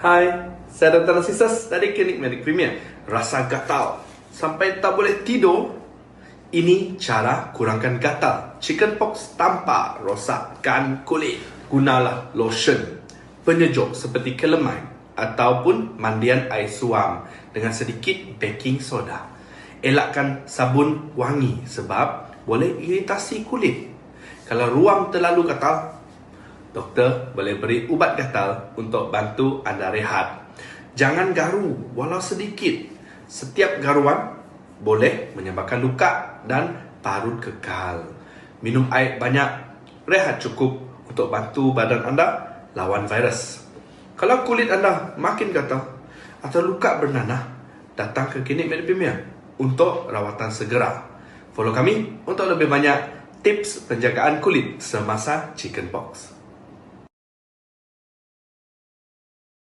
Hai, saya Dr. Narcissus dari Klinik Medik Premier. Rasa gatal sampai tak boleh tidur? Ini cara kurangkan gatal chickenpox tanpa rosakkan kulit. Gunalah lotion penyejuk seperti calamine ataupun mandian air suam dengan sedikit baking soda. Elakkan sabun wangi sebab boleh iritasi kulit. Kalau ruam terlalu gatal, doktor boleh beri ubat gatal untuk bantu anda rehat. Jangan garu walau sedikit. Setiap garuan boleh menyebabkan luka dan parut kekal. Minum air banyak, rehat cukup untuk bantu badan anda lawan virus. Kalau kulit anda makin gatal atau luka bernanah, datang ke Klinik Medik Premier untuk rawatan segera. Follow kami untuk lebih banyak tips penjagaan kulit semasa chickenpox.